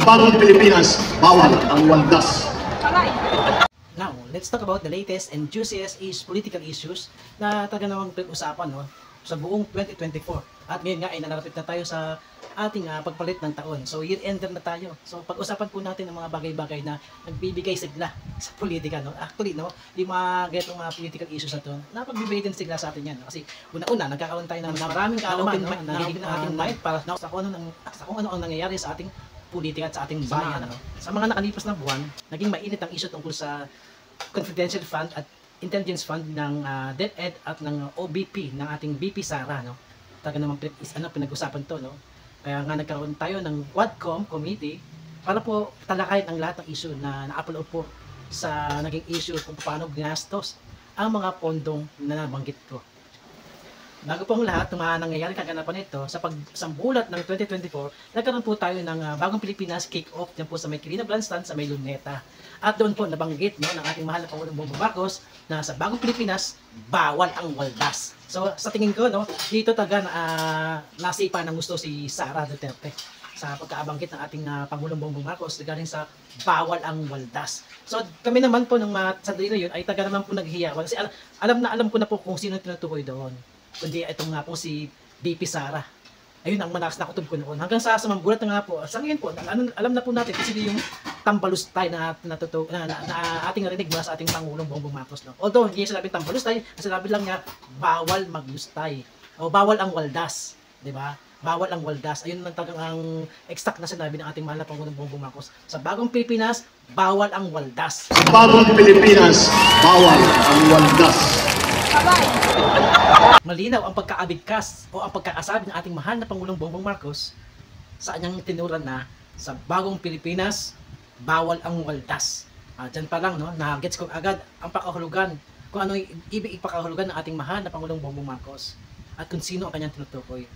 bagong Pilipinas, bawal ang waldas. Now, let's talk about the latest and juiciest political issues na talaga namang pag-usapan sa buong 2024. At ngayon nga ay nanarapit na tayo sa ating pagpalit ng taon. So year-ender na tayo. So pag-usapan po natin ang mga bagay-bagay na nagbibigay sigla sa politika. Actually, yung mga ganitong mga political issues na to, napagbibigay din sigla sa atin yan. Kasi una-una, nagkakaroon tayo ng maraming kaalaman, nagiging ng ating mind para sa kung ano ang nangyayari sa ating politika at sa ating bayan. Sa mga nakalipas na buwan, naging mainit ang issue tungkol sa confidential fund at intelligence fund ng DepEd at ng OBP ng ating BP Sara. Talaga naman pinag-usapan to. Kaya nga nagkaroon tayo ng Quadcom committee para po talakayin ang lahat ng issue na na-upload po sa naging issue kung paano ginastos ang mga pondong na nabanggit ko. Bago po ang lahat ng mga nangyayari kaganapan nito, sa pagsambulat ng 2024, nagkaroon po tayo ng Bagong Pilipinas kick-off dyan po sa may Quirino Grandstand sa may Luneta. At doon po nabanggit ng ating mahal na Pangulong Bongbong Marcos na sa Bagong Pilipinas, bawal ang waldas. So sa tingin ko, dito talaga nasipa ng gusto si Sara Duterte sa pagkaabanggit ng ating Pangulong Bongbong Marcos regarding sa bawal ang waldas. So kami naman po nung sa dilo yun ay taga naman po naghiya. Kasi alam ko na po kung sino tinutukoy doon. Kundi itong nga po si BP Sara. Ayun ang manakas na kutob ko noon. Hanggang sa mambulat na nga po. Sa ngayon po, alam na po natin kasi yung tambalustay na ating narinig mula sa ating Pangulong Bongbong Marcos. Although hindi sinabing tambalustay, sinabi lang niya bawal maglustay. O bawal ang waldas. Diba? Bawal ang waldas. Ayun lang talagang ang exact na sinabi ng ating mahal na Pangulong Bongbong Marcos. Sa Bagong Pilipinas, bawal ang waldas. Sa Bagong Pilipinas, bawal ang waldas. Malinaw ang pagkaabigkas o ang pagkakasabi ng ating mahal na Pangulong Bongbong Marcos sa kanyang tinuran na sa Bagong Pilipinas, bawal ang waldas. Diyan pa lang, na-gets ko agad ang pakahulugan, kung ano ibig ipakahulugan ng ating mahal na Pangulong Bongbong Marcos at kung sino ang kanyang tinutukoy.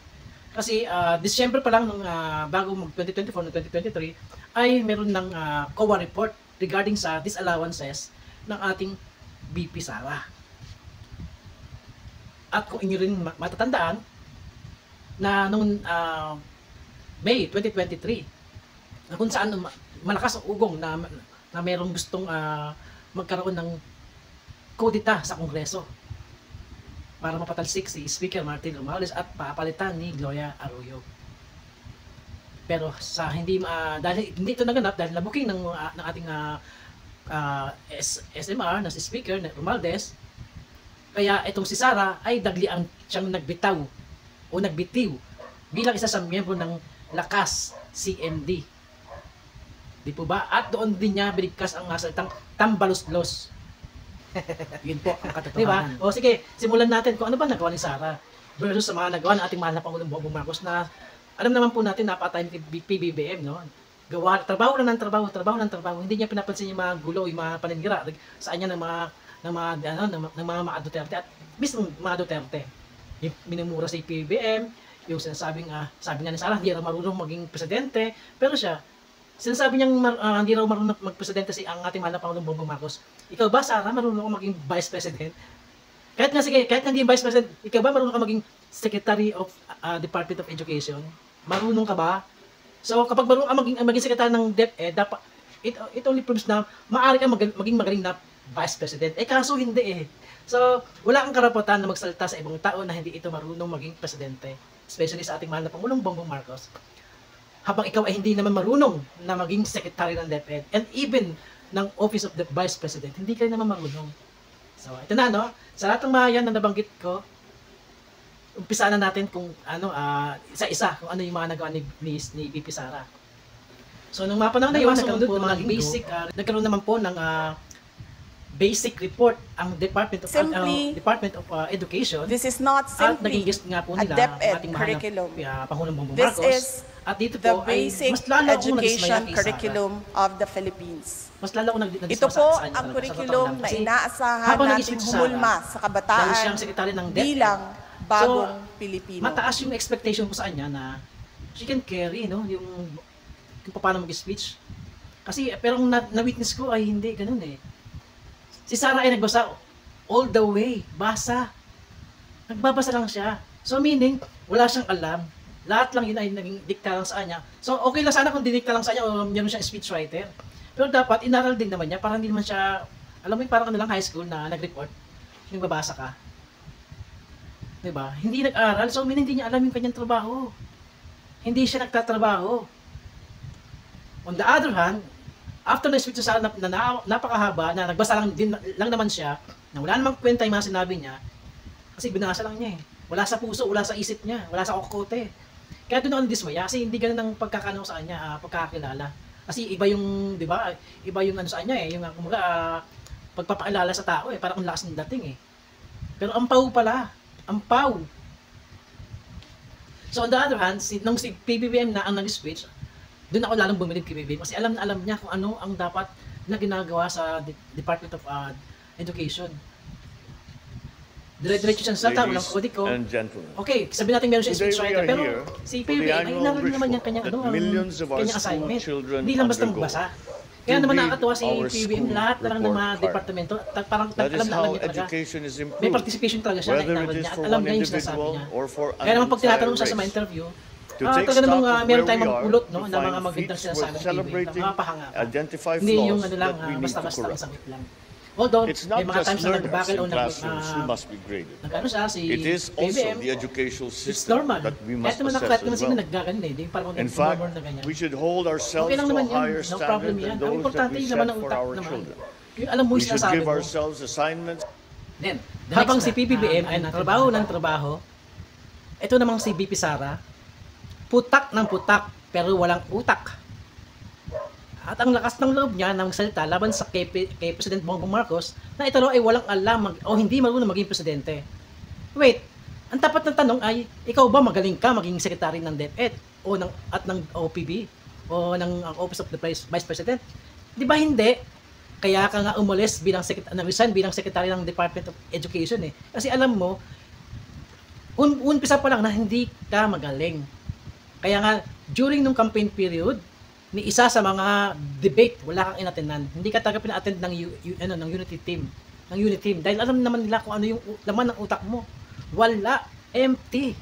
Kasi December pa lang nung bago mag-2024 no 2023 ay meron ng COA report regarding sa disallowances ng ating BP Sara. At kung inyo rin matatandaan na noong May 2023 na kung saan malakas ang ugong na mayroong gustong magkaroon ng kudita sa Kongreso para mapatalsik si Speaker Martin Romualdez at papalitan ni Gloria Arroyo. Pero sa dahil hindi ito naganap dahil nabuking ng ating SMR na si Speaker Romualdez, kaya itong si Sara ay dagliang siyang nagbitiw bilang isa sa miyembro ng Lakas CMD. Di po ba? At doon din niya binigkas ang salitang tambaluslos. Yun po ang katotohanan. Diba? O sige, simulan natin kung ano ba nagawa ni Sara versus sa mga nagawa ng ating mahal na Pangulong Bongbong Marcos na alam naman po natin napatay ni PBBM, trabaho lang ng trabaho. Hindi niya pinapansin yung mga gulo, yung mga paninira sa kanya ng mga Duterte at mismo mga Duterte. Yung minumura si PBM, yung sinasabing sabi nga ni Sara hindi raw marunong maging presidente, pero siya sinasabi niyang hindi raw marunong magpresidente ang ating mahal na Pangulong Bongbong Marcos. Ikaw ba, Sara, marunong ka maging vice president? Kahit hindi vice president, ikaw ba marunong ka maging Secretary of Department of Education? Marunong ka ba? So kapag marunong ka maging secretary ng DepEd, dapat it only proves na maaari ka maging magaling na vice president. Kaso hindi . So, wala kang karapatan na magsalita sa ibang tao na hindi ito marunong maging presidente. Especially sa ating mahal na Pangulong Bongbong Marcos. Habang ikaw ay hindi naman marunong na maging secretary ng DepEd and even ng Office of the Vice President, hindi ka naman marunong. So, ito na, sa lahat ng mga yan na nabanggit ko, umpisa na natin kung isa-isa kung ano yung mga nagawa ni BP Sara. So, nung mga panahon na yun, nagkaroon naman po ng basic report ang Department of Education. This is not simply at naging guest nga po nila DepEd curriculum. Pangulong Bongbong This Marcos. is At dito the po ay basic mas lalo akong education nadismaya kay curriculum of the Philippines. Mas lalo akong nadismaya Ito po sa kanya, ang sa curriculum totoo lang. na Kasi inaasahan habang natin nag-isip si humulma Sara, sa dahil kabataan siyang sekretary ng DepEd, bilang bagong Pilipino. mataas yung expectation ko sa kanya na she can carry, yung kung paano mag-speech. Kasi pero na-witness ko ay hindi ganun . Si Sara ay nagbasa all the way, basa. Nagbabasa lang siya. So meaning, wala siyang alam. Lahat lang yun ay naging dikta lang sa kanya. So, okay lang sana kung dinikta lang sa kanya o meron siyang speechwriter. Pero dapat, inaral din naman niya para hindi naman siya, alam mo yung parang high school na nag-report, yung babasa ka. Diba? Hindi nag-aral, so hindi niya alam yung kanyang trabaho. Hindi siya nagtatrabaho. On the other hand, after na speech sa napakahaba, na nagbasa lang naman siya, na wala namang kwenta yung mga sinabi niya, kasi binasa lang niya eh. Wala sa puso, wala sa isip niya, wala sa kokote. Kaya doon ako nadismaya, kasi hindi ganun ang pagkakano sa kanya, pagkakakilala. Kasi iba yung, di ba, iba yung ano sa kanya eh, yung kumbaga, pagpapakilala sa tao eh, parang ang lakas ng dating eh. Pero ampaw pala, ampaw. So on the other hand, nung si PBBM na ang nag-speech, doon ako lalong bumilib kay PBBM kasi alam na alam niya kung ano ang dapat na ginagawa sa Department of Education. Dire-diretso siya sa tao, walang kodiko. Okay, sabi natin meron siya speechwriter, pero si PBBM ay inaral naman niya kanyang assignment. Hindi lang basta magbasa. Kaya naman nakakatuwa si PBBM, lahat na lang ng mga departamento, parang alam na alam niya talaga. May participation talaga siya na inaral niya at alam niya yung sinasabi niya. Kaya naman pag tinatanong siya sa mga interview, talaga namang meron tayong magpulot no, na mga magandang sinasabi ng PBBM, na mapahanga ka. Hindi yung ano lang, basta-basta ang sabit lang. Although, may mga times na nagbakil o nag-ano siya, si PBBM, it's normal. Kahit naman nakakait naman sila naggaganyan eh, hindi parang nag-murmur na ganyan. Okay lang naman yun, no problem yan. Ang importante yung naman ng utak naman. Yung alam mo yung sinasabi mo. Then, habang si PBBM ay natrabaho ng trabaho, ito namang si VP Sara, putak ng putak, pero walang utak. At ang lakas ng loob niya ng salita laban sa kay President Bongbong Marcos na ito raw ay walang alam o hindi marunong maging presidente. Wait, ang tapat ng tanong ay, ikaw ba magaling ka maging secretary ng DepEd o ng OPB o ng Office of the Vice President? Di ba hindi? Kaya ka nga umalis resign bilang secretary ng Department of Education eh. Kasi alam mo, umpisa pa lang na hindi ka magaling. Kaya nga, during nung campaign period, ni isa sa mga debate, wala kang inatenan. Hindi ka talaga pina-attend ng unity team. Dahil alam naman nila kung ano yung laman ng utak mo. Wala. Empty.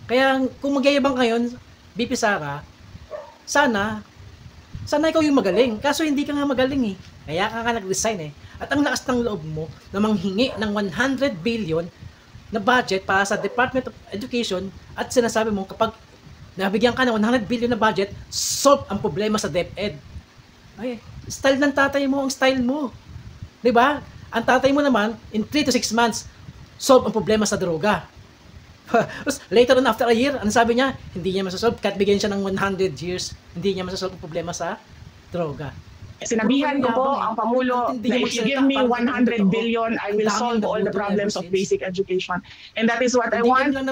Kaya kung magyayabang ngayon, VP Sara, sana ikaw yung magaling. Kaso hindi ka nga magaling eh. Kaya ka nga nag-resign eh. At ang lakas ng loob mo na manghingi ng 100 billion na budget para sa Department of Education at sinasabi mo kapag nabigyan ka ng 100 billion na budget, solve ang problema sa DepEd. Ay, style ng tatay mo ang style mo. 'Di ba? Ang tatay mo naman, in 3 to 6 months, solve ang problema sa droga. Later on, after a year, ano sabi niya? Hindi niya masasolve. Kahit bigyan siya ng 100 years, hindi niya masasolve ang problema sa droga. Sinabihan ko po ang Pangulo na if you give me 100 billion, I will solve all the problems of basic education. And that is what I want to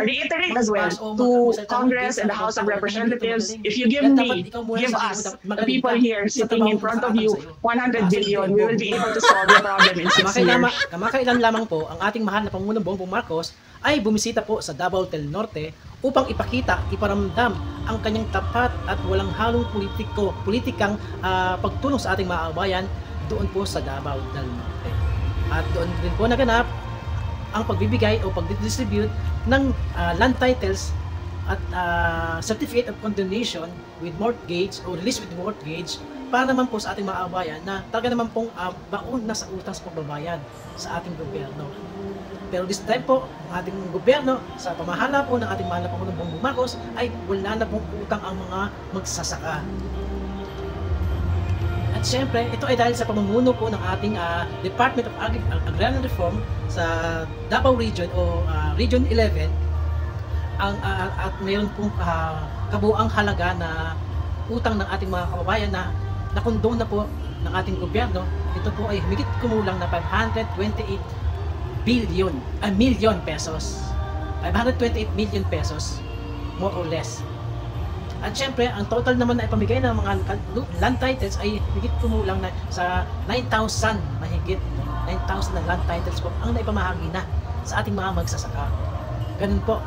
reiterate as well to Congress and the House of Representatives. If you give me, give us, the people here sitting in front of you, 100 billion, we will be able to solve the problem in 6 years. Kamakailan lamang po ang ating mahal na Pangulong Bongbong Marcos ay bumisita po sa Davao del Norte upang iparamdam ang kanyang tapat at walang halong politikang pagtulong sa ating mga kabayan doon po sa Davao del Norte. At doon din po naganap ang pagbibigay o pagdistribute ng land titles at certificate of condemnation with mortgage o release with mortgage para naman po sa ating mga kabayan na talaga naman pong baon na sa utang sa pagbabayad sa ating gobyerno. Pero this time po, ang ating gobyerno, sa pamahala po ng ating mahal na Pangulong Bongbong Marcos, ay wala na pong utang ang mga magsasaka. At syempre, ito ay dahil sa pamumuno po ng ating Department of Agrarian Reform sa Davao Region o Region 11, at mayroon pong kabuang halaga na utang ng ating mga kababayan na nakondon na po ng ating gobyerno. Ito po ay humigit kumulang na 528 million pesos. 528 million pesos, more or less. At syempre, ang total naman na ipamigay ng mga land titles ay higit kumulang na sa 9,000 mahigit. 9,000 na land titles po ang naipamahagi na sa ating mga magsasaka. Ganun po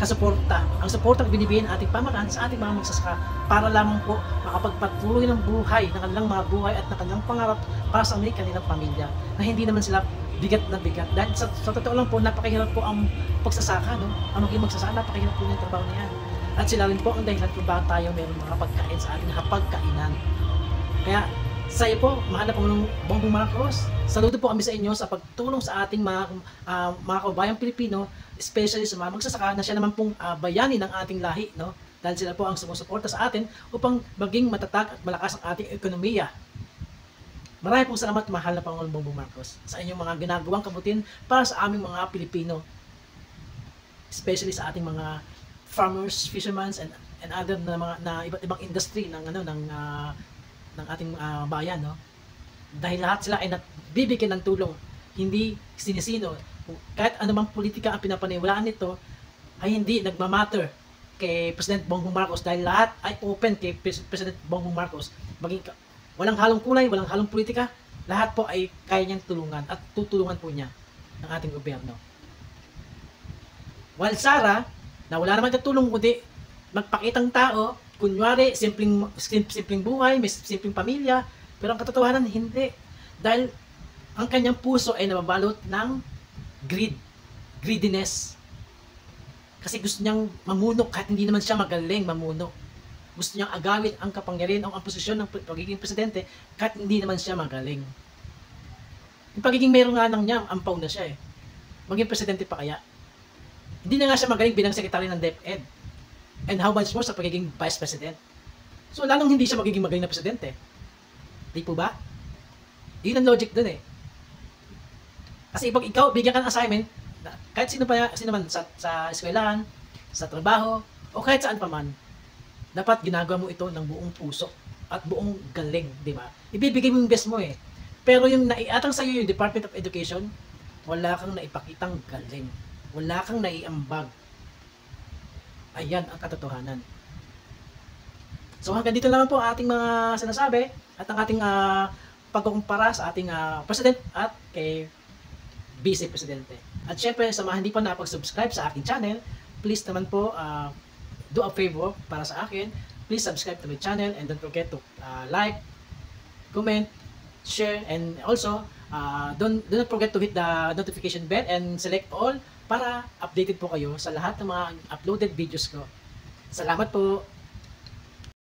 kasuporta. Ang suportang binibigay ng ating pamahalaan sa ating mga magsasaka para lamang po makapagpatuloy ng buhay, ng kanilang mga buhay at ng kanilang pangarap para sa kanilang pamilya na hindi naman sila bigat na bigat. Dahil sa totoo lang po, napakahirap po ang pagsasaka, no? Ang maging magsasaka, napakahirap po yung trabaho na yan. At sila rin po ang dahilan kung bakit tayo mayroong mga pagkain sa ating hapagkainan. Kaya, sa iyo po, mahal na Pangulong Bongbong Marcos, saludo po kami sa inyo sa pagtulong sa ating mga kababayang Pilipino, especially sa mga magsasaka na siya naman pong bayani ng ating lahi, no? Dahil sila po ang sumusuporta sa atin upang maging matatag at malakas ang ating ekonomiya. Marami pong salamat, mahal na Pangulong Bongbong Marcos, sa inyong mga ginagawang kabutin para sa aming mga Pilipino, especially sa ating mga farmers, fishermen, and other na mga iba't ibang industry ng ng ating bayan, no? Dahil lahat sila ay bibigyan ng tulong, hindi sinisino. Kahit anumang politika ang pinapaniwalaan nito ay hindi nagmamatter kay President Bongbong Marcos, dahil lahat ay open kay President Bongbong Marcos. Walang halong kulay, walang halong politika, lahat po ay kaya niyang tulungan at tutulungan po niya ng ating gobyerno. While Sara, na wala naman tutulong kundi magpakitang tao, kunwari, simpleng buhay, may simpleng pamilya, pero ang katotohanan, hindi. Dahil ang kanyang puso ay nababalot ng greediness. Kasi gusto niyang mamuno kahit hindi naman siya magaling mamuno. Gusto niyang agawin ang kapangyarihan o ang posisyon ng pagiging presidente kahit hindi naman siya magaling. Yung pagiging meron nga lang niya, ampaw na siya eh. Maging presidente pa kaya. Hindi na nga siya magaling bilang sekretary ng DepEd. And how much more sa pagiging vice president. So lalong hindi siya magiging magaling na presidente. Di po ba? Yun ang logic dun eh. Kasi pag ikaw bigyan ka ng assignment, kahit sino man sa eskwelahan, sa trabaho, o kahit saan pa man, dapat ginagawa mo ito ng buong puso at buong galing, di ba? Ibibigay mo yung best mo eh. Pero yung naiatang sa iyo yung Department of Education, wala kang naipakitang galing. Wala kang naiambag. Ayan ang katotohanan. So hanggang dito naman po ang ating mga sinasabi at ang ating pagkukumpara sa ating President at kay Vice Presidente. At syempre sa mga hindi pa napag-subscribe sa aking channel, please naman po do a favor para sa akin. Please subscribe to my channel and don't forget to like, comment, share, and also do not forget to hit the notification bell and select all para updated po kayo sa lahat ng mga uploaded videos ko. Salamat po!